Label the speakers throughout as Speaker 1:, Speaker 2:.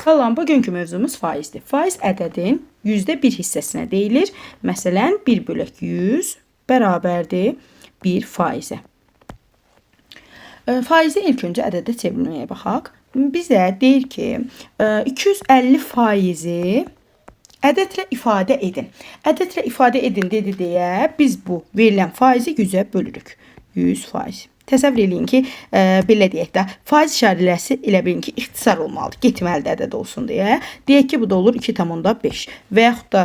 Speaker 1: Qalan bugünkü mövzumuz faizdir. Faiz ədədin %1 hissəsinə deyilir. Məsələn, 1/100 bərabərdir 1 faizə. Faizi ilk öncə ədədə çevirməyə baxaq. Bizə deyir ki, 250 faizi ədədlə ifadə edin. Ədədlə ifadə edin dedi deyə biz bu verilən faizi 100-ə bölürük. 100 faiz. Təsəvvür edin ki, belə deyək də, faiz işarəsi elə bilin ki, ixtisar olmalıdır, getməlidir ədəd olsun deyə. Deyək ki, bu da olur 2,5 və yaxud da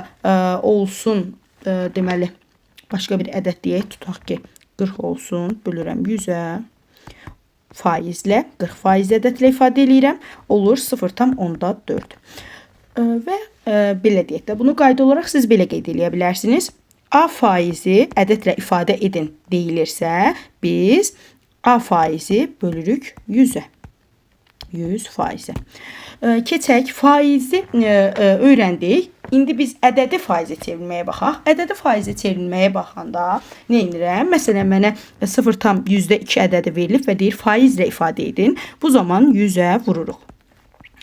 Speaker 1: olsun, deməli, başqa bir ədəd deyək, tutaq ki, 40 olsun, bölürəm 100-ə, faizlə, 40% ədədlə ifadə edirəm, olur 0,4. Və belə deyək də, bunu qayda olaraq siz belə qeyd edə bilərsiniz. A faizi ədədlə ifadə edin deyilirsə, biz A faizi bölürük 100-ə. 100 faizə. Keçək, faizi öyrəndik. İndi biz ədədi faizə çevirməyə baxaq. Ədədi faizə çevirməyə baxanda nə edirəm? Məsələn, mənə 0,2 ədədi verilib və deyir, faizlə ifadə edin. Bu zaman 100-ə vururuq.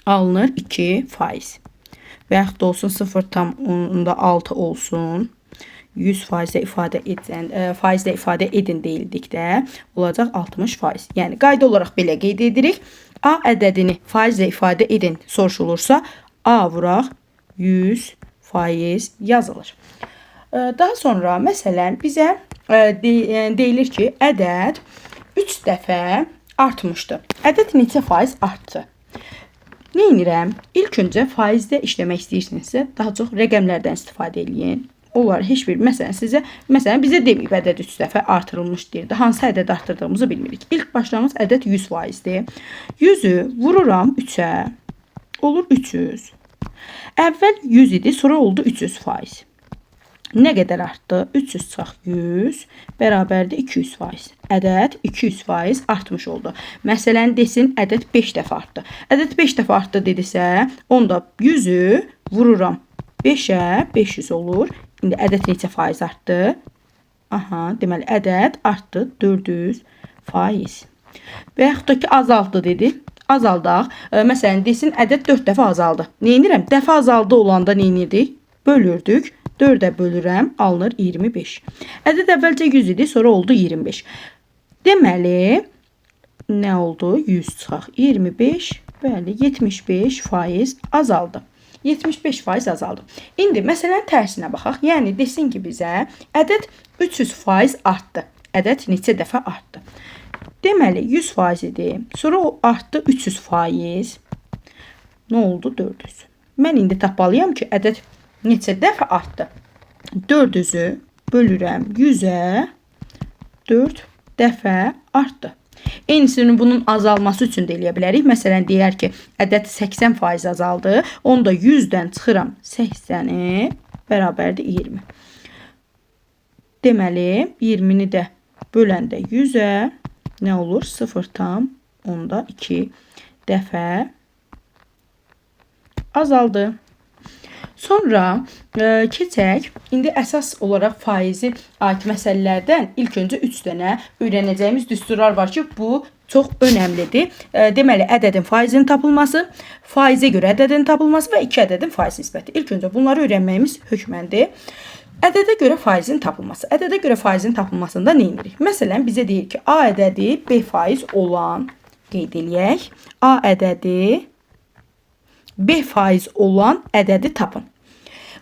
Speaker 1: Alınır 2 faiz. Və yaxud da olsun 0,6 olsun. 100 faizlə ifadə edin deyildikdə olacaq 60 faiz. Yəni qayda olaraq belə qeyd edirik. A ədədini faizlə ifadə edin soruşulursa, A vuraq 100 faiz yazılır. Daha sonra məsələn bizə deyilir ki, ədəd 3 dəfə artmışdı. Ədəd neçə faiz artdı? Nə edirəm? İlk öncə faizdə işləmək istəyirsinizsə, daha çox rəqəmlərdən istifadə edin. Onlar heç bir, məsələn bizə deməyib ədəd 3 dəfə artırılmış deyirdi. Hansı ədəd artırdığımızı bilmirik. İlk başlamış ədəd 100 faizdir. 100-ü vururam 3-ə. Olur 300. Əvvəl 100 idi, sonra oldu 300 faiz. Nə qədər artdı? 300 çıxaq 100 bərabərdir 200 faiz. Ədəd 200 faiz artmış oldu. Məsələn, desin ədəd 5 dəfə artdı. Ədəd 5 dəfə artdı dedisə, onda 100-ü vururam 5-ə, 500 olur. İndi ədəd neçə faiz artdı? Aha, deməli ədəd artdı 400 faiz. Və yaxud da ki, azaldı dedi. Azaldaq. Məsələn, desin ədəd 4 dəfə azaldı. Nə edirəm? Dəfə azaldı olanda nə edirdik? Bölürdük. 4-ə bölürəm, alınır 25. Ədəd əvvəlcə 100 idi, sonra oldu 25. Deməli, nə oldu? 100 çıxaq 25, bəli, 75 faiz azaldı. 75 faiz azaldı. İndi məsələn tərsinə baxaq. Yəni desin ki, bizə ədəd 300 faiz artdı. Ədəd neçə dəfə artdı? Deməli 100 faiz idi. Sonra o artdı 300 faiz. Nə oldu? 400. Mən indi tapmalıyam ki, ədəd neçə dəfə artdı? 400-ü bölürəm 100-ə, 4 dəfə artdı. Eynisini bunun azalması üçün də eləyə bilərik. Məsələn, deyər ki, ədəd 80% azaldı. Onda 100-dən çıxıram 80-i bərabərdir 20. Deməli, 20-ni də böləndə 100-ə nə olur? 0,2 dəfə azaldı. Sonra keçək, indi əsas olaraq faizi aid məsələlərdən ilk öncə 3 dənə öyrənəcəyimiz düsturlar var ki, bu çox önəmlidir. Deməli, ədədin faizinin tapılması, faizə görə ədədin tapılması və 2 ədədin faiz nisbəti. İlk öncə bunları öyrənməyimiz hökməndir. Ədədə görə faizin tapılması. Ədədə görə faizin tapılmasında nə edirik? Məsələn, bizə deyir ki, A ədədi B faiz olan, qeyd eləyək, A ədədi B faiz olan ədədi tapın.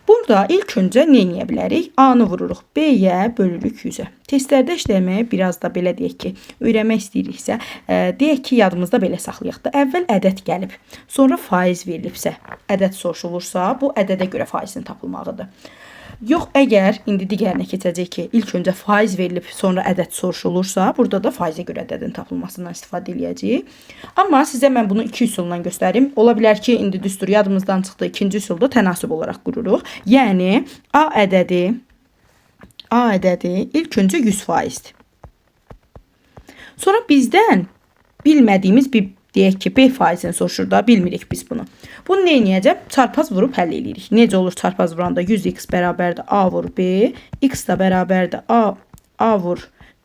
Speaker 1: Burada ilk öncə nə edə bilərik? A-nı vururuq B-yə, bölürük 100-ə. Testlərdə işləməyə biraz da belə deyək ki, öyrənmək istəyiriksə, deyək ki, yadımızda belə saxlayaq da. Əvvəl ədəd gəlib, sonra faiz verilibsə, ədəd soruşulursa, bu ədədə görə faizin tapılmağıdır. Yox, əgər indi digərinə keçəcək ki, ilk öncə faiz verilib, sonra ədəd soruşulursa, burada da faizə görə ədədin tapılmasından istifadə edəcəyik. Amma sizə mən bunu 2 üsulla göstərim. Ola bilər ki, indi düstur yadımızdan çıxdı, ikinci üsulda tənasib olaraq qururuq. Yəni, A ədədi ilk öncə 100 faizdir. Sonra bizdən bilmədiyimiz bir deyək ki, B faizini soruşur da, bilmirik biz bunu. Bunu nə edəcəm? Çarpaz vurub həll edirik. Necə olur çarpaz vuranda? 100x bərabərdir A vur B, x da bərabərdir A vur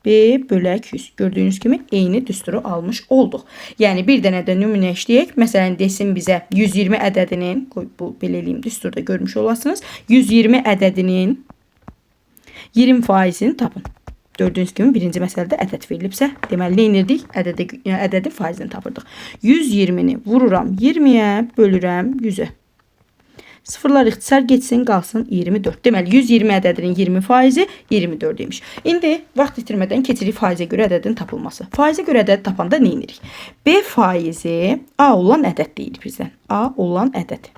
Speaker 1: B bölək 100. Gördüyünüz kimi eyni düsturu almış olduq. Yəni bir dənə də nümunə işləyək. Məsələn desin bizə 120 ədədinin, qoy bu belə eləyim, düsturda görmüş olasınız. 120 ədədinin 20%-ni tapın. Gördüyünüz kimi birinci məsələdə ədəd verilibsə, deməli nə edirdik? Ədədin faizini tapırdıq. 120-ni vururam 20-yə, bölürəm 100-ə. Sıfırlar ixtisar geçsin, qalsın 24. Deməli 120 ədədinin 20%-i 24 demiş. İndi vaxt itirmədən keçirik faizə görə ədədin tapılması. Faizə görə ədəd tapanda nə edirik? B faizi A olan ədəd deyilir bizdən. A olan ədəd.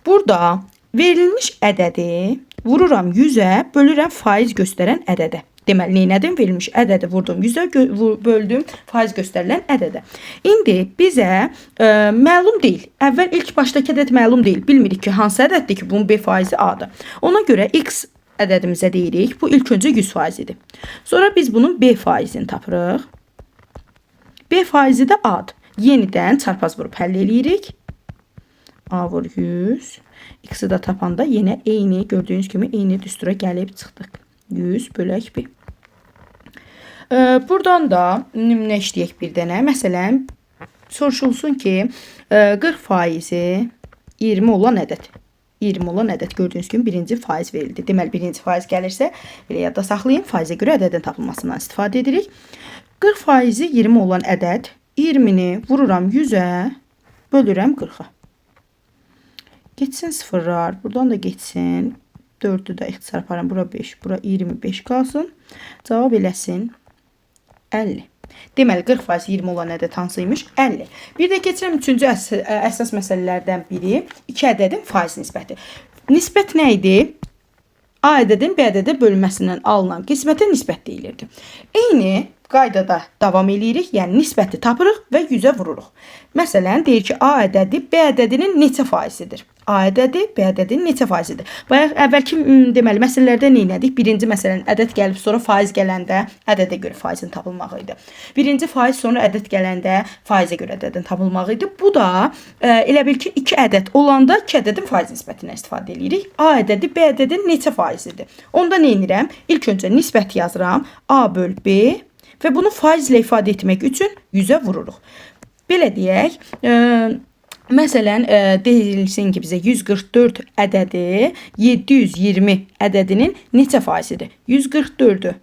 Speaker 1: Burada verilmiş ədədi vururam 100-ə, bölürəm faiz göstərən ədədə. Deməli, neynədim? Verilmiş ədədi vurdum 100-ə, böldüm faiz göstərilən ədədə. İndi bizə məlum deyil. Əvvəl ilk başdakı ədəd məlum deyil. Bilmirik ki, hansı ədəddir ki, bunun B faizi A-dır. Ona görə X ədədimizə deyirik. Bu ilk öncə 100%-dir. Sonra biz bunun B faizini tapırıq. B faizi də A-dır. Yenidən çarpaz vurub həll eləyirik. A vur 100. X-i də tapanda yenə eyni, gördüyünüz kimi eyni düstura gəlib çıxdıq. 100 bölək B. Buradan da nümunə işləyək bir dənə. Məsələn, soruşulsun ki, 40% 20 olan ədəd. 20 olan ədəd gördüyünüz kimi birinci faiz verildi. Deməli, birinci faiz gəlirsə, belə yadda saxlayın, faizə görə ədədin tapılmasından istifadə edirik. 40% 20 olan ədəd, 20-ni vururam 100-ə, bölürəm 40-a. Geçsin sıfırlar, buradan da geçsin. 4'ü də ixtisar aparın. Bura 5, bura 25 qalsın. Cavab eləsin 50. Deməli 40% 20 olan ədəd hansıymış? 50. Bir də keçirəm 3-cü əsas məsələlərdən biri 2 ədədin faiz nisbəti. Nisbət nə idi? A ədədin B ədədə bölünməsindən alınan qismətə nisbət deyilirdi. Eyni qaydada davam eləyirik. Yəni nisbəti tapırıq və 100-ə vururuq. Məsələn, deyir ki, A ədədi B ədədinin neçə faizidir? A ədədi B ədədinin neçə faizidir? Bayaq əvvəlki deməli məsələlərdə nə etdik? Birinci məsələn ədəd gəlib sonra faiz gələndə ədədə görə faizin tapılmağı idi. Birinci faiz sonra ədəd gələndə faizə görə ədədin tapılmağı idi. Bu da elə bil ki 2 ədəd olanda 2 ədədin faiz nisbətindən istifadə edirik. A ədədi B ədədinin neçə faizidir? Onda nə edirəm? İlk öncə nisbət yazıram. A böl B və bunu faizlə ifadə etmək üçün 100-ə vururuq. Belə deyək, məsələn, deyilsin ki, bizə 144 ədədi 720 ədədinin neçə faizidir? 144-ü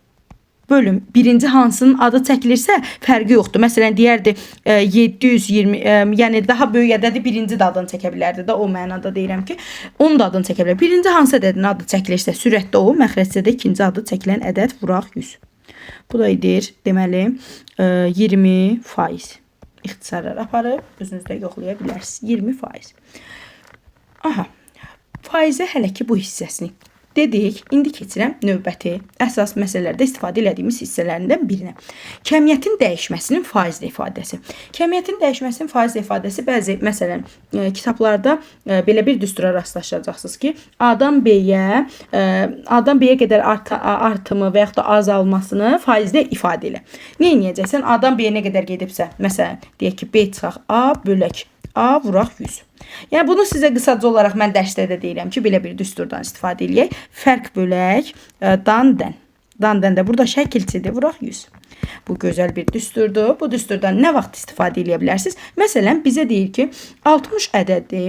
Speaker 1: bölüm birinci hansının adı çəkilirsə fərqi yoxdur. Məsələn, deyərdi 720, yəni daha böyük ədədi birinci də adını çəkə bilərdi də, o mənada deyirəm ki, onun da adını çəkə bilər. Birinci hansı ədədin adı çəkilirsə sürətdə o, məxrəcdə də ikinci adı çəkilən ədəd vuraq 100. Bu da edir, deməli, 20%. İxtisarlar aparıb, özünüzdə yoxlaya bilərsiniz. 20%. Aha, faizə hələ ki bu hissəsini dedik. İndi keçirəm növbəti əsas məsələlərdə istifadə etdiyimiz hissələrindən birinə. Kəmiyyətin dəyişməsinin faizlə ifadəsi. Kəmiyyətin dəyişməsinin faizlə ifadəsi bəzi, məsələn, kitablarda belə bir düstura rastlaşacaqsınız ki, A-dan B-yə qədər artımı və yaxud da azalmasını faizlə ifadə elə. Nə edəcəksən? A-dan B-yə nə qədər gedibsə, məsələn, deyək ki, B çıxaq A bölək A vuraq 100. Yəni bunu sizə qısaca olaraq mən dərsdə də deyirəm ki, belə bir düsturdan istifadə edək. Fərq bölək dan-dən. Dan-dən də burada şəkilçidir, vuraq 100. Bu gözəl bir düsturdur. Bu düsturdan nə vaxt istifadə edə bilərsiniz? Məsələn, bizə deyir ki, 60 ədədi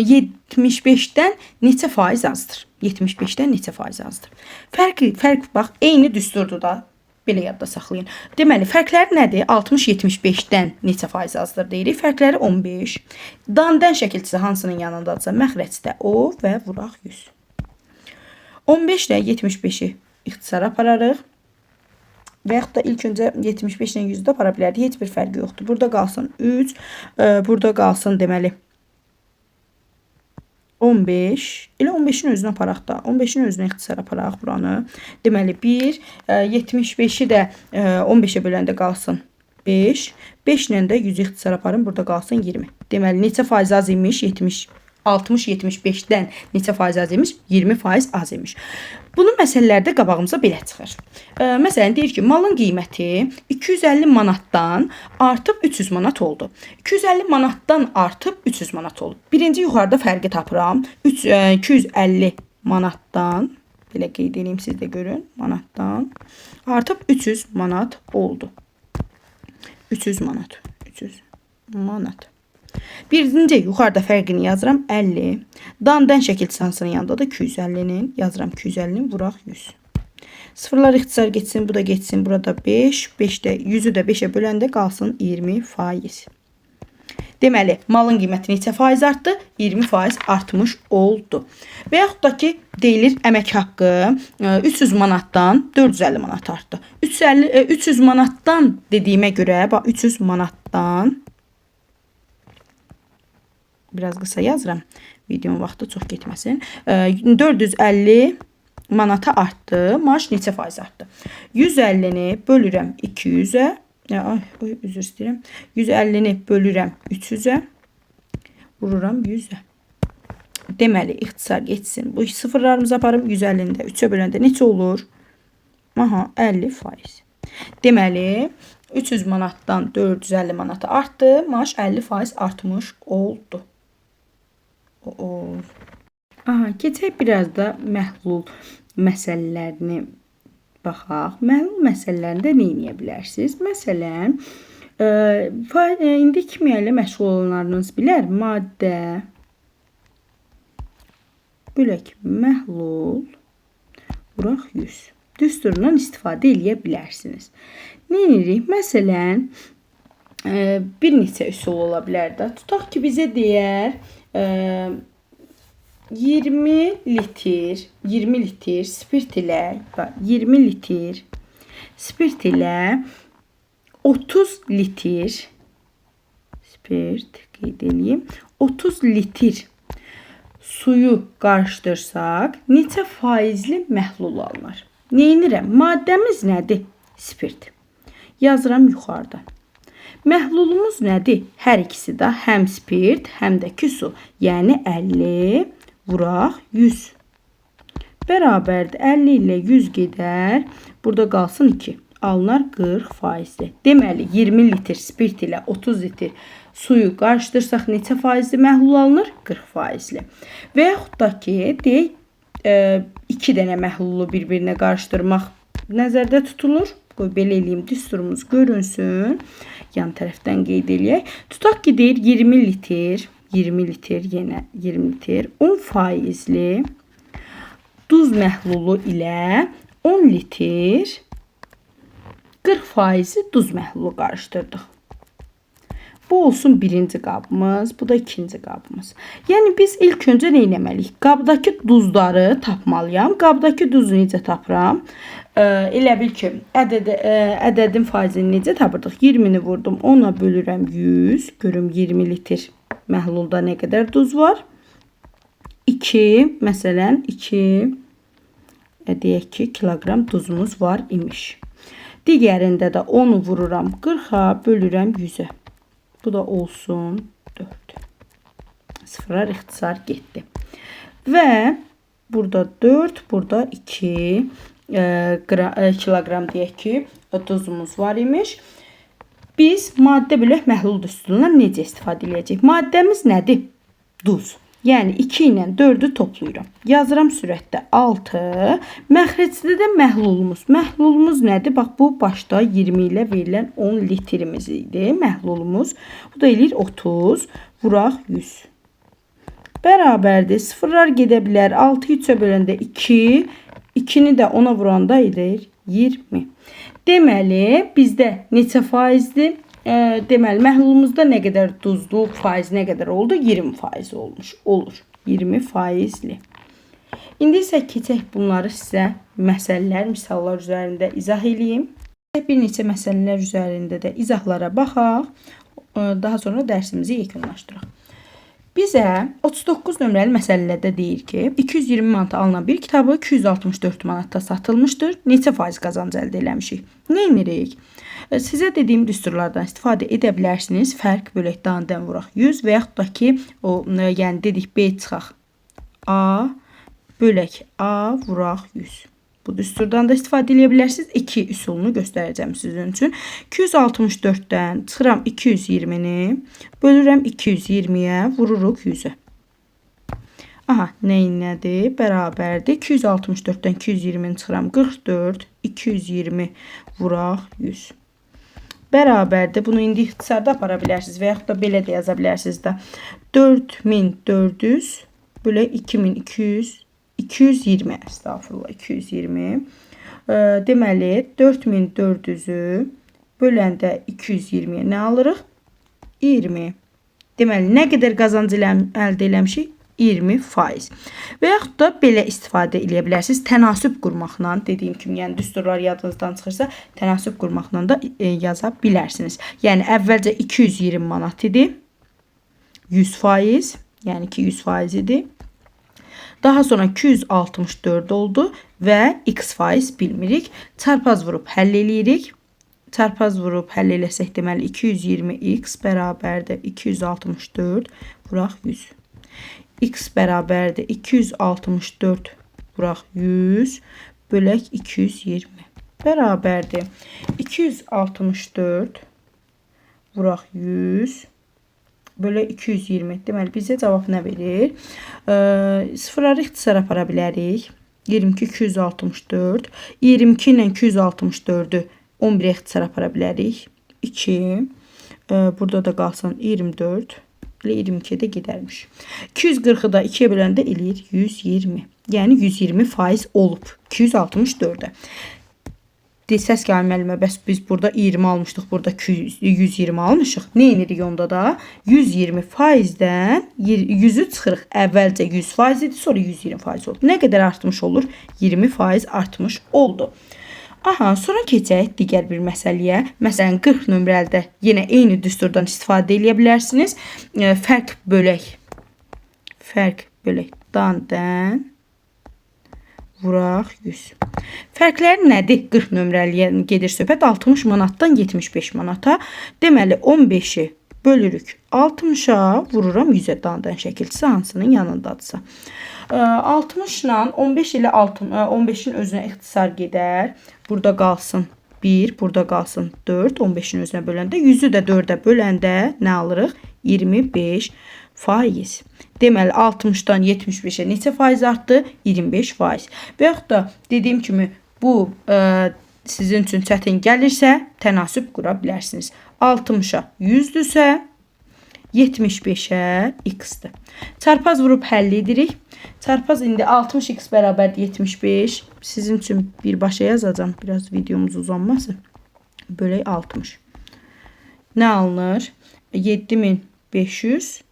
Speaker 1: 75-dən neçə faiz azdır? 75-dən neçə faiz azdır? Fərq bax, eyni düsturdur da. Belə yadda saxlayın. Deməli, fərqləri nədir? 60-75-dən neçə faiz azdır deyirik. Fərqləri 15. Dan-dən şəkilçisi hansının yanındadırsa, məxrəcdə O və vuraq 100. 15 ilə 75-i ixtisara apararıq. Və yaxud da ilk öncə 75 ilə 100-də apara bilərdik. Heç bir fərqi yoxdur. Burada qalsın 3, burada qalsın deməli 15. Elə 15-in özünə aparaq da. 15-in özünə ixtisar aparaq buranı. Deməli 1, 75-i də 15-ə böləndə qalsın 5. 5 ilə də 100 ixtisar aparın. Burada qalsın 20. Deməli neçə faiz az imiş? 60-75-dən neçə faiz az imiş? 20% az imiş. Bunun məsələlərdə qabağımıza belə çıxır. Məsələn, deyir ki, malın qiyməti 250 manatdan artıb 300 manat oldu. 250 manatdan artıb 300 manat oldu. Birinci yuxarıda fərqi tapıram. 250 manatdan Belə qeyd edeyim, siz də görün. Manatdan artıq 300 manat oldu. 300 manat. 300 manat. Birinci yuxarıda fərqini yazıram 50. Dan şəkil lisansının yanında da 250'nin yazıram 250'nin vuraq 100. Sıfırlar ixtisar geçsin, bu da geçsin. Burada 5, 5'də 100'ü də 5'ə böləndə qalsın 20%. Deməli, malın qiyməti neçə faiz artdı? 20% artmış oldu. Və yaxud da ki, deyilir əmək haqqı 300 manatdan 450 manat artdı. 300 manatdan dediyimə görə, bax 300 manatdan biraz qısa yazıram. Videonun vaxtı çox getməsin. 450 manata artdı. Maaş neçə faiz artdı? 150'ni bölürəm 200'ə. Üzr istəyirəm. 150'ni bölürəm 300'ə. Vururam 100'ə. Deməli, ixtisar geçsin. Bu sıfırlarımızı aparım. 150'ni də 3'ə böləndə neçə olur? Aha, 50%. Deməli, 300 manatdan 450 manata artdı. Maaş 50% artmış oldu. Aha, keçək biraz da məhlul məsələlərini baxaq. Məhlul məsələlərində nə edə bilərsiniz? Məsələn, indi kimya ilə məşğul olanlarınız bilər. Maddə bölək məhlul vuraq 100 düsturundan istifadə edə bilərsiniz. Nə edirik? Məsələn, bir neçə üsul ola bilər də. Tutaq ki, bizə deyər 20 litr spirt ilə 20 litr spirt ilə 30 litr spirt qeyd edeyim. 30 litr suyu qarışdırsaq neçə faizli məhlul alınır? Neyinirəm? Maddəmiz nədir? Spirt. Yazıram yuxarıda. Məhlulumuz nədir? Hər ikisi də həm spirt, həm də ki su. Yəni 50 vuraq 100. Bərabərdir. 50 ilə 100 gedər. Burada qalsın 2. Alınar 40%. Deməli 20 litr spirt ilə 30 litr suyu qarışdırsaq neçə faizli məhlul alınır? 40%. Və yaxud da ki, deyək 2 dənə məhlulu bir-birinə qarışdırmaq nəzərdə tutulur. Qoy belə eləyim, düsturumuz görünsün. Yan tərəfdən qeyd eləyək. Tutaq ki, deyir 20 litr, yenə 20 litr 10%li duz məhlulu ilə 10 litr 40%li duz məhlulu qarışdırdıq. Bu olsun birinci qabımız, bu da ikinci qabımız. Yəni biz ilk öncə nə etməliyik? Qabdakı duzları tapmalıyam. Qabdakı duzu necə tapıram? Elə bil ki, ədədin faizini necə tapırdıq? 20'ni vurdum, 10'a bölürəm 100. Görüm 20 litr məhlulda nə qədər duz var? 2, məsələn 2 deyək ki, kilogram duzumuz var imiş. Digərində də 10'u vururam 40'a bölürəm 100'ə. Bu da olsun 4. Sıfırar ixtisar getdi. Və burada 4, burada 2 kilogram deyək ki, duzumuz var imiş. Biz maddə bölək məhlul düsturundan necə istifadə edəcəyik? Maddəmiz nədir? Duz. Yəni 2 ilə 4'ü toplayıram. Yazıram sürətdə 6. Məxrəcdə də məhlulumuz. Məhlulumuz nədir? Bax, bu başda 20 ilə verilən 10 litrimiz idi. Məhlulumuz. Bu da eləyir 30. Vuraq 100. Bərabərdir. Sıfırlar gedə bilər. 6'yı 3'ə böləndə 2. 2'ni də 10'a vuranda edir 20. Deməli, bizdə neçə faizdir? Deməli, məhlulumuzda nə qədər duzluq faiz nə qədər oldu? 20% olmuş. Olur. 20%li. İndi isə keçək bunları sizə məsələlər, misallar üzərində izah edeyim. Bir neçə məsələlər üzərində də izahlara baxaq. Daha sonra dərsimizi yekunlaşdıraq. Bizə 39 nömrəli məsələlərdə deyir ki, 220 manata alınan bir kitabı 264 manatda satılmışdır. Neçə faiz qazanc əldə eləmişik? Nə edirik? Sizə dediyim düsturlardan istifadə edə bilərsiniz. Fərq bölək dan vuraq 100 və yaxud da ki, yəni dedik B çıxaq A bölək A vuraq 100. Bu düsturdan da istifadə edə bilərsiniz. 2 üsulunu göstərəcəm sizin üçün. 264'dən çıxıram 220'ni, bölürəm 220'yə, vururuq 100'ə. Aha, nədir? Bərabərdir. 264-dən 220-ni çıxıram. 44, 220 vuraq 100. Bərabərdir. Bunu indi ixtisarda apara bilərsiniz və yaxud da belə də yaza bilərsiniz də. 4400 bölə 2200, 220, estağfurullah, 220. Deməli, 4400-ü böləndə 220-yə nə alırıq? 20. Deməli, nə qədər qazanc əldə eləmişik? 20%. Və yaxud da belə istifadə edə bilərsiniz. Tənasüb qurmaqla, dediyim kimi, yəni düsturlar yadınızdan çıxırsa, tənasüb qurmaqla da yaza bilərsiniz. Yəni əvvəlcə 220 manat idi. 100%, yəni ki 100% idi. Daha sonra 264 oldu və x% bilmirik. Çarpaz vurub həll eləyirik. Çarpaz vurub həll eləsək, deməli 220x bərabərdir 264 vuraq 100. X bərabərdir 264 vuraq 100 bölək 220 bərabərdir 264 vuraq 100 bölək 220. Deməli, bizə cavab nə verir? Sıfırları ixtisara apara bilərik. 22, 264. 22 ilə 264-ü 11-ə ixtisara apara bilərik. 2. Burada da qalsın 24. 22-də gedərmiş. 240-ı da 2-yə böləndə eləyir 120. Yəni 120% olub 264-də. Səs gəlmə müəllimə, bəs biz burada 20 almışdıq, burada 120 almışıq. Nə edirik onda da? 120%-dən 100-ü çıxırıq. Əvvəlcə 100% idi, sonra 120% oldu. Nə qədər artmış olur? 20% artmış oldu. Aha, sonra keçək digər bir məsələyə. Məsələn, 40 nömrəlidə yenə eyni düsturdan istifadə edə bilərsiniz. Fərq bölək dan vuraq 100. Fərqləri nədir? 40 nömrəliyə gedir söhbət 60 manatdan 75 manata. Deməli, 15-i bölürük 60-a, vururam 100-ə dandan şəkilçisi hansının yanındadırsa. 60 ilə 15 ilə 15-in özünə ixtisar gedər. Burada qalsın 1, burada qalsın 4. 15-in özünə böləndə, 100-ü də 4-ə böləndə nə alırıq? 25%. Deməli, 60-dan 75-ə neçə faiz artdı? 25%. Və yaxud da dediyim kimi, bu sizin üçün çətin gəlirsə, tənasüb qura bilərsiniz. 60-a 100-dürsə, 75-ə x-dir. Çarpaz vurub həll edirik. Çarpaz indi 60x bərabərdir 75. Sizin üçün birbaşa yazacağım. Biraz videomuz uzanmasın. Bölək 60. Nə alınır? 7500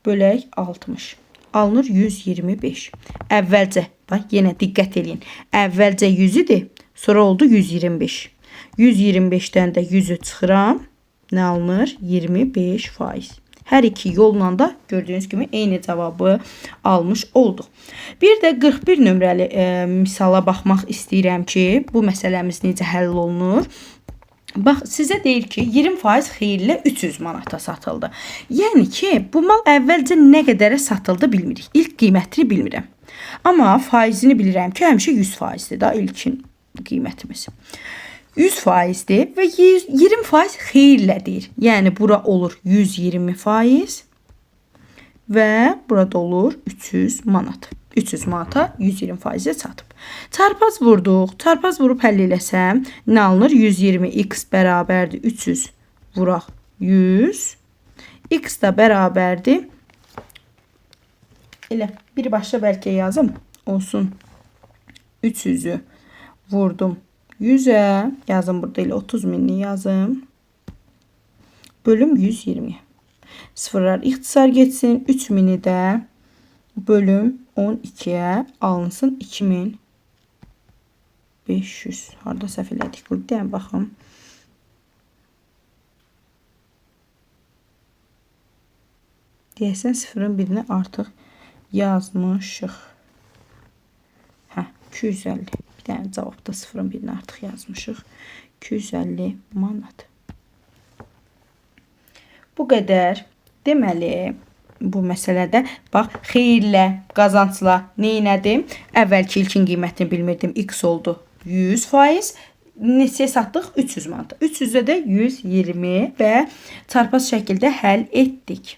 Speaker 1: bölək 60. Alınır 125. Əvvəlcə, bax, yenə diqqət edin. Əvvəlcə 100 idi, sonra oldu 125. 125-dən də 100-ü çıxıram. Nə alınır? 25%. Hər iki yolla da gördüyünüz kimi eyni cavabı almış olduq. Bir də 41 nömrəli misala baxmaq istəyirəm ki, bu məsələmiz necə həll olunur. Bax, sizə deyir ki, 20% xeyirlə 300 manata satıldı. Yəni ki, bu mal əvvəlcə nə qədərə satıldı bilmirik. İlk qiymətini bilmirəm. Amma faizini bilirəm ki, həmişə 100%-dir da ilkin qiymətimiz. 100%-dir və 20% xeyirlə deyir. Yəni, bura olur 120% və burada olur 300 manat. 300 manata 120%-ə satıb. Çarpaz vurduq. Çarpaz vurub həll eləsəm, nə alınır? 120x bərabərdir 300 vuraq 100. X da bərabərdir. Elə birbaşa bəlkə yazım. Olsun. 300-ü vurdum 100'ə. Yazım burada elə 30 minini yazım. Bölüm 120. Sıfırlar ixtisar geçsin. 3000'i də bölüm 12'ye alınsın 2500. Harada səhv elədik? Burada baxın. Deyəsən sıfırın birini artıq yazmışıq. Hə, 250. Bir dənə cavabda sıfırın birini artıq yazmışıq. 250 manat. Bu qədər. Deməli, bu məsələdə bax, xeyirlə, qazancla neynədim? Əvvəlki ilkin qiymətini bilmirdim. X oldu 100%. Neçəyə satdıq? 300 manat. 300'ə də 120 və çarpaz şəkildə həll etdik.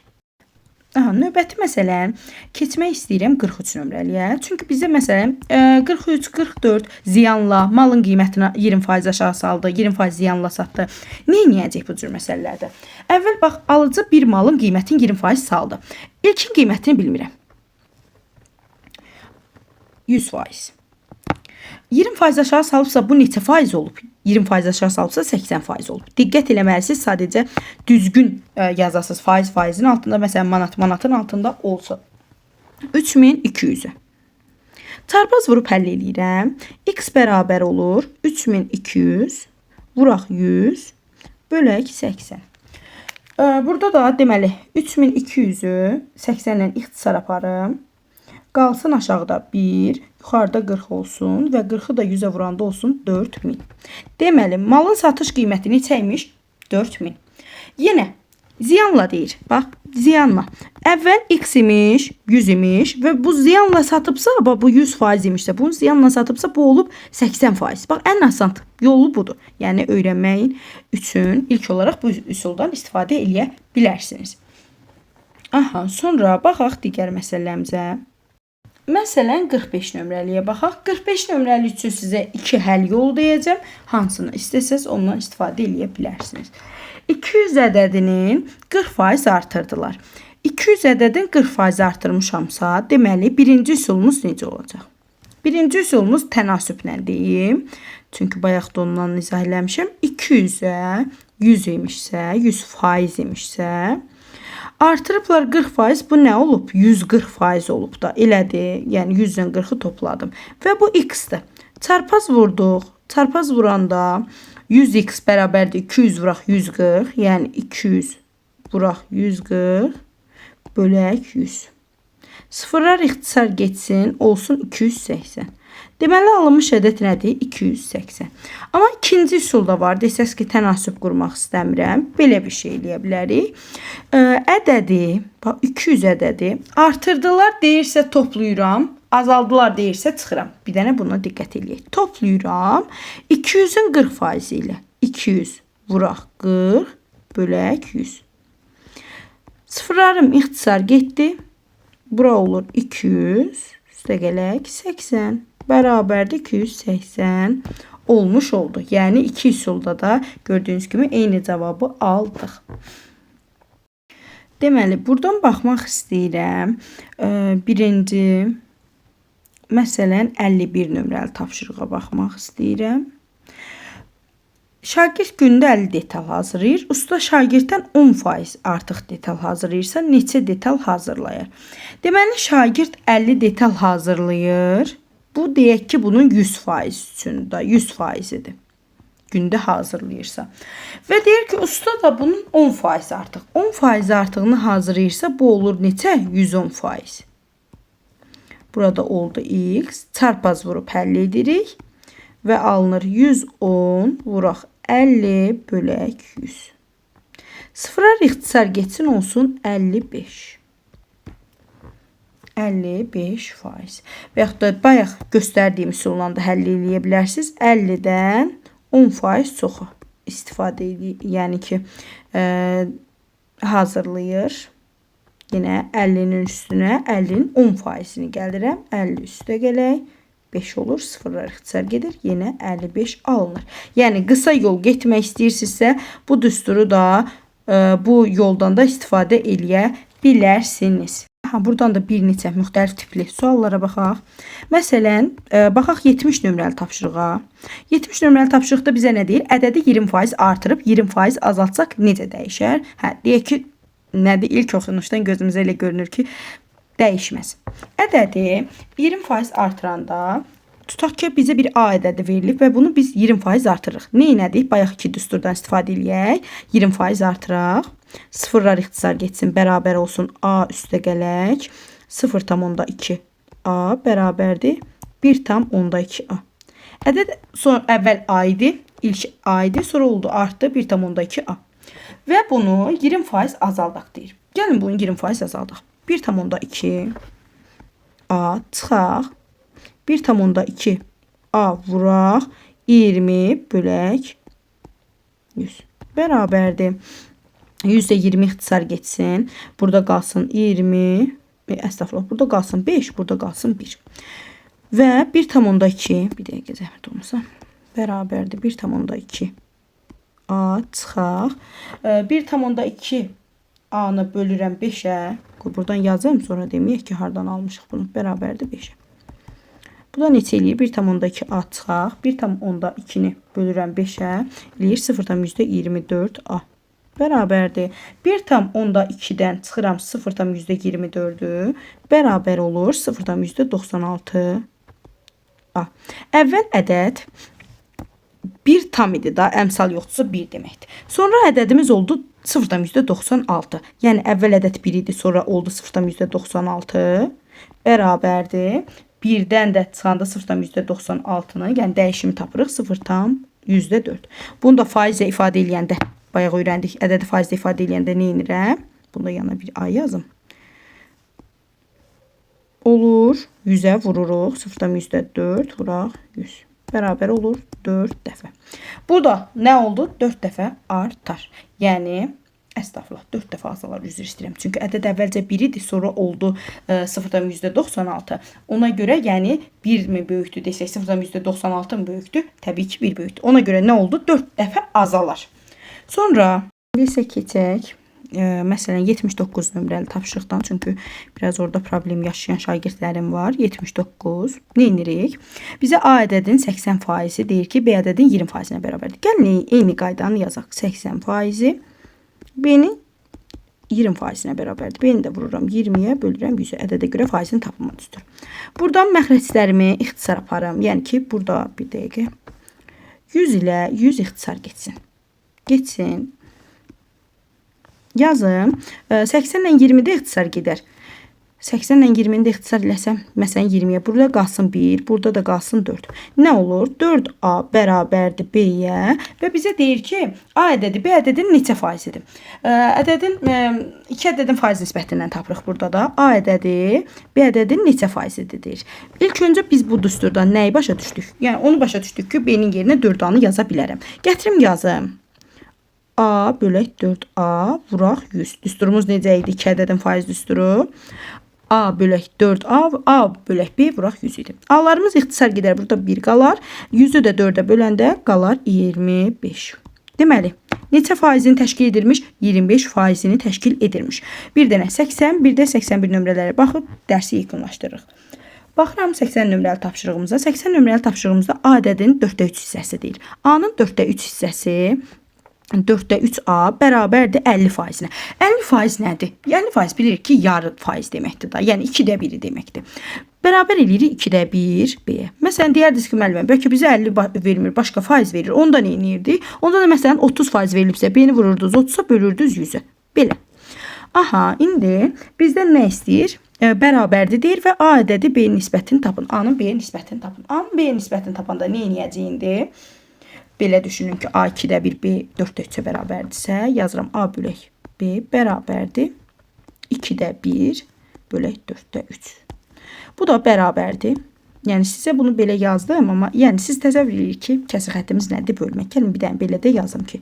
Speaker 1: Aha, növbəti məsələn keçmək istəyirəm 43 nömrəliyə. Çünki bizə məsələn 43, 44 ziyanla malın qiymətinə 20% aşağı saldı, 20% ziyanla satdı. Nə edəcək bu cür məsələlərdə? Əvvəl bax, alıcı bir malın qiymətini 20% saldı. İlkin qiymətini bilmirəm. 100%. 20% aşağı salıbsa bu neçə faiz olub? 20% aşağı salıbsa 80% olub. Diqqət eləməlisiniz, sadəcə düzgün yazasınız faizin altında, məsələn manatın altında olsa 3200-ü. Çarpaz vurub həll eləyirəm. X bərabər olur 3200 vuraq 100 bölək 80. Burada da deməli 3200-ü 80 ilə ixtisar aparım. Qalsın aşağıda 1, yuxarıda 40 olsun və 40-ı da 100-ə vuranda olsun 4000. Deməli, malın satış qiyməti neçəymiş? 4000. Yenə ziyanla deyir. Bax, ziyanla. Əvvəl x imiş, 100 imiş və bu ziyanla satıbsa, bax bu 100% imişsə, bunu ziyanla satıbsa bu olub 80%. Bax, ən asan yolu budur. Yəni öyrənmək üçün ilk olaraq bu üsuldan istifadə eləyə bilərsiniz. Aha, sonra baxaq digər məsələmizə. Məsələn 45 nömrəliyə baxaq. 45 nömrəli üçün sizə 2 həll yolu deyəcəm. Hansını istəsəz ondan istifadə eləyə bilərsiniz. 200 ədədinin 40% artırdılar. 200 ədədin 40% artırmışamsa, deməli birinci üsulumuz necə olacaq? Birinci üsulumuz tənasüblə deyim. Çünki bayaq da ondan izah eləmişəm. 200-ə 100 imişsə, 100% imişsə, artırıblar 40%, bu nə olub? 140% olub da, elədir. Yəni 100-dən 40-ı topladım. Və bu x-dir. Çarpaz vurduq. Çarpaz vuranda 100x bərabərdir 200 vuraq 140. Yəni 200 vuraq 140 bölək 100. Sıfırlar ixtisar geçsin, olsun 280. Deməli, alınmış ədəd nədir? 280. Amma ikinci üsulda var. Desəz ki, tənasüb qurmaq istəmirəm. Belə bir şey eləyə bilərik. Ədədi, 200 ədədi artırdılar deyirsə toplayıram. Azaldılar deyirsə çıxıram. Bir dənə buna diqqət eləyək. Toplayıram 200-ün 40% ilə. 200 vuraq 40 bölək 100. Sıfırlarım ixtisar getdi. Bura olur 200, üstə gələk 80, bərabərdir 280 olmuş oldu. Yəni iki üsulda da gördüyünüz kimi eyni cavabı aldıq. Deməli, buradan baxmaq istəyirəm. Birinci, məsələn 51 nömrəli tapşırığa baxmaq istəyirəm. Şagird gündə 50 detal hazırlayır. Usta şagirddən 10% artıq detal hazırlayırsa neçə detal hazırlayır? Deməli, şagird 50 detal hazırlayır. Bu deyək ki, bunun 100% üçün də 100%-idir. Gündə hazırlayırsa. Və deyir ki, usta da bunun 10% artıq. 10% artığını hazırlayırsa bu olur neçə? 110%. Burada oldu x. Çarpaz vurub həll edirik. Və alınır 110 vuraq 50 bölək 100. Sıfırlar ixtisar geçsin olsun 55. 55%. Və yaxud da bayaq göstərdiyim üsulla da həll eləyə bilərsiniz. 50-dən 10% çoxu istifadə edir. Yəni ki, hazırlayır. Yenə 50-nin üstünə 50-nin 10%-ni gəldirəm. 50 üstə gələk. 5 olur, sıfırlar ixtisar gedir, yenə 55 alınır. Yəni qısa yol getmək istəyirsinizsə, bu düsturu da bu yoldan da istifadə eləyə bilərsiniz. Buradan da bir neçə müxtəlif tipli suallara baxaq. Məsələn, baxaq 70 nömrəli tapşırığa. 70 nömrəli tapşırıqda bizə nə deyir? Ədədi 20% artırıb 20% azaltsaq necə dəyişər? Deyək ki, nədir? İlk oxunuşdan gözümüzə elə görünür ki, dəyişməz. Ədədi 20% artıranda tutaq ki, bizə bir A ədədi verilib və bunu biz 20% artırırıq. Neynədik? Bayaq iki düsturdan istifadə eləyək. 20% artıraq. Sıfırlar ixtisar geçsin, bərabər olsun A üstə gələk. 0,2 A bərabərdir 1,2 A. Ədəd sonra əvvəl A idi, ilk A idi, sonra oldu artdı 1,2 A. Və bunu 20% azaldaq deyir. Gəlin bunu 20% azaldaq. 1,2 A çıxaq. 1,2 A vuraq. 20 bölək 100 bərabərdir. %20 ixtisar geçsin. Burada qalsın 20. Estağfurullah. Burada qalsın 5. Burada qalsın 1. Və 1,2. Bir dəqiqə zəhmət olmasa. Bərabərdir 1,2. A çıxaq. 1,2 A-nı bölürəm 5-ə. Buradan yazım, sonra deməyək ki, hardan almışıq bunu. Bərabərdir 5-ə. Bu da neçə eləyir? 1,2 A çıxaq. 1,2-ni bölürəm 5-ə. Eləyir 0,24 A. Bərabərdir. 1,2-dən çıxıram 0,24-ü. Bərabər olur 0,96 A. Əvvəl ədəd 1 tam idi da, əmsal yoxdursa 1 deməkdir. Sonra ədədimiz oldu 0,96. Yəni əvvəl ədəd 1 idi, sonra oldu 0,96 bərabərdir. 1-dən də çıxanda 0,96-nı, yəni dəyişimi tapırıq 0,4. Bunu da faizlə ifadə eləyəndə, bayaq öyrəndik, ədədi faizlə ifadə eləyəndə nə edirəm? Bunda yana bir ay yazım. Olur, 100-ə vururuq, 0,4 vuraq 100. Bərabər olur 4 dəfə. Burada nə oldu? 4 dəfə artar. Yəni, estağfurullah, 4 dəfə azalar, üzr istəyirəm. Çünki ədəd əvvəlcə 1 idi, sonra oldu 0,96. Ona görə, yəni 1 mi böyükdür desək, 0,96 mı böyükdür? Təbii ki, 1 böyükdür. Ona görə nə oldu? 4 dəfə azalar. Sonra isə keçək. Məsələn 79 nömrəli tapşırıqdan, çünki biraz orada problem yaşayan şagirdlərim var. 79. Nə edirik? Bizə A ədədin 80% deyir ki, B ədədin 20%-nə bərabərdir. Gəlin eyni qaydanı yazaq. 80% B-nin 20%-nə bərabərdir. B-ni də vururam 20-yə, bölürəm 100-ə. Ədədə görə faizin tapılmalıdır. Buradan məxrəclərimi ixtisar aparım. Yəni ki, burada bir dəqiqə 100 ilə 100 ixtisar geçsin. Geçsin. Yazım. 80 ilə 20-də ixtisar gedər. 80 ilə 20-də ixtisar eləsəm, məsələn 20-yə, burada qalsın 1, burada da qalsın 4. Nə olur? 4A bərabərdir B-yə və bizə deyir ki, A ədədi B ədədin neçə faizidir? Ədədin, 2 ədədin faiz nisbətindən tapırıq burada da. A ədədi B ədədin neçə faizidir deyir. İlk öncə biz bu düsturdan nəyi başa düşdük? Yəni onu başa düşdük ki, B-nin yerinə 4A-nı yaza bilərəm. Gətirim yazım. A bölək 4A vuraq 100. Düsturumuz necə idi? 2 ədədin faiz düsturu. A bölək 4A, A bölək B vuraq 100 idi. A-larımız ixtisar gedər. Burada 1 qalar. 100-ü də 4-ə böləndə qalar 25. Deməli, neçə faizini təşkil edirmiş? 25 faizini təşkil edirmiş. Bir dənə 80, bir də 81 nömrələrə baxıb dərsi yekunlaşdırırıq. Baxıram 80 nömrəli tapşırığımıza. 80 nömrəli tapşırığımızda A ədədinin 4də 3 hissəsi deyil. A-nın 4də 3 hissəsi 4də 3A bərabərdir 50%-nə. 50% nədir? 50% bilirik ki, yarı faiz deməkdir da. Yəni 2də 1 deməkdir. Bərabər eləyirik 2də 1 B-yə. Məsələn, deyərdiniz ki, müəllimə, bəlkə bizə 50 vermir, başqa faiz verir. Onda nə edirdik? Onda da məsələn 30% verilibsə, B-ni vururdunuz 30-a, bölürdünüz 100-ə. Belə. Aha, indi bizdən nə istəyir? Bərabərdir deyir və A ədədi B-nin nisbətini tapın. A-nın B-yə nisbətini tapın. A-nın B-yə nisbətini tapanda nə edəcəyindir? Belə düşünün ki, A 2də 1, B 4də 3-ə bərabərdirsə, yazıram A bölək B bərabərdir 2də 1 bölək 4də 3. Bu da bərabərdir. Yəni sizə bunu belə yazdım, amma yəni siz təsəvvür edirsiniz ki, kəsir xəttimiz nədir? Bölmək. Gəlin bir dənə belə də yazım ki,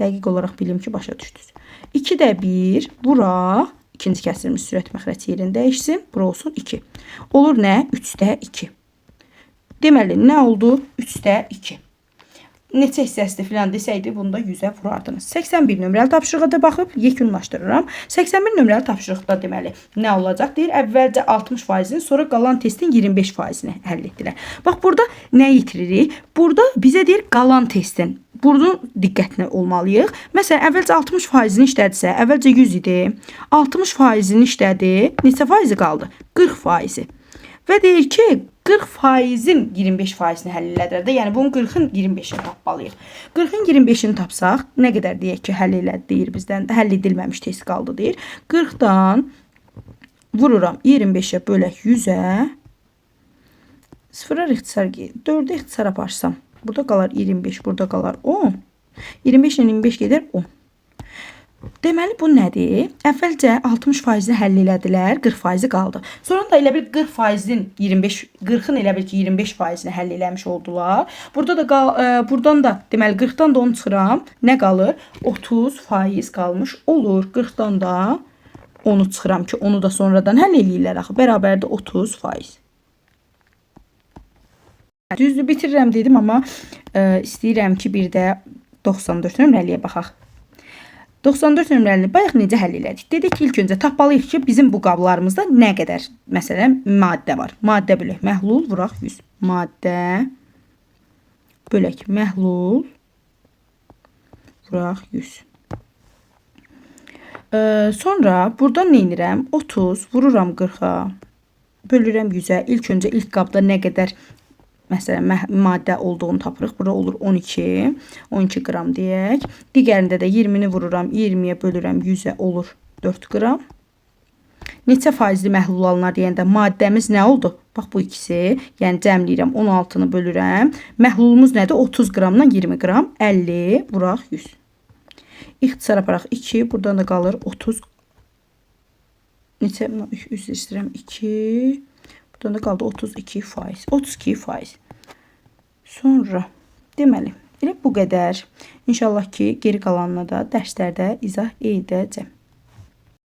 Speaker 1: dəqiq olaraq bilim ki, başa düşdünüz. 2də 1 vuraq, ikinci kəsirimiz sürət məxrəc yerini dəyişsin, bura olsun 2. Olur nə? 3də 2. Deməli, nə oldu? 3də 2. Neçə hissəsidir filan desəydi, bunu da 100-ə vurardınız. 81 nömrəli tapşırığa da baxıb yekunlaşdırıram. 81 nömrəli tapşırıqda deməli nə olacaq? Deyir, əvvəlcə 60%-ni, sonra qalan testin 25%-ni həll etdilər. Bax, burada nə yitiririk? Burada bizə deyir, qalan testin. Bunun diqqətli olmalıyıq. Məsələn, əvvəlcə 60%-ni işlədirsə, əvvəlcə 100 idi. 60%-ni işlədi. Neçə faizi qaldı? 40%. Və deyir ki, 40%-in 25%-ni həll elədilər də. Yəni, bunun 40-ın 25-ini tapmalıyıq. 40-ın 25-ini tapsaq, nə qədər deyək ki, həll elədi deyir bizdən. Həll edilməmiş test qaldı deyir. 40-dan vururam 25-ə bölək 100-ə. Sıfıra ixtisar, 4-ə ixtisar aparsam. Burada qalar 25, burada qalar 10. 25 ilə 25 gedər 10. Deməli bu nədir? Əvvəlcə 60%-ni həll elədilər, 40% qaldı. Sonra da elə bil 40%-in 40-ın elə bil ki 25%-ni həll eləmiş oldular. Burada da burdan da deməli 40-dan da 10 çıxıram. Nə qalır? 30% qalmış olur. 40-dan da 10-u çıxıram ki, onu da sonradan həll eləyirlər axı. Bərabərdir 30%. Düzdür, bitirirəm dedim, amma istəyirəm ki, bir də 94 nömrəliyə baxaq. 94 nömrəlini bayaq necə həll elədik? Dedik ki, ilk öncə tapmalıyıq ki, bizim bu qablarımızda nə qədər, məsələn, maddə var. Maddə bölək məhlul, vuraq 100. Maddə bölək məhlul, vuraq 100. Sonra buradan nə edirəm? 30 vururam 40-a, bölürəm 100-ə. İlk öncə ilk qabda nə qədər məsələn maddə olduğunu tapırıq. Burada olur 12 qram deyək. Digərində də 20-ni vururam 20-yə, bölürəm 100-ə, olur 4 qram. Neçə faizli məhlul alınar deyəndə maddəmiz nə oldu? Bax bu ikisi, yəni cəmləyirəm, 16-nı bölürəm. Məhlulumuz nədir? 30 qramdan 20 qram, 50 vuraq 100. İxtisar aparaq 2, buradan da qalır 30. Neçə? Üzr istəyirəm 2. Buradan da qaldı 32%. 32%. Sonra deməli, elə bu qədər. İnşallah ki, geri qalanını da dərslərdə izah edəcəm.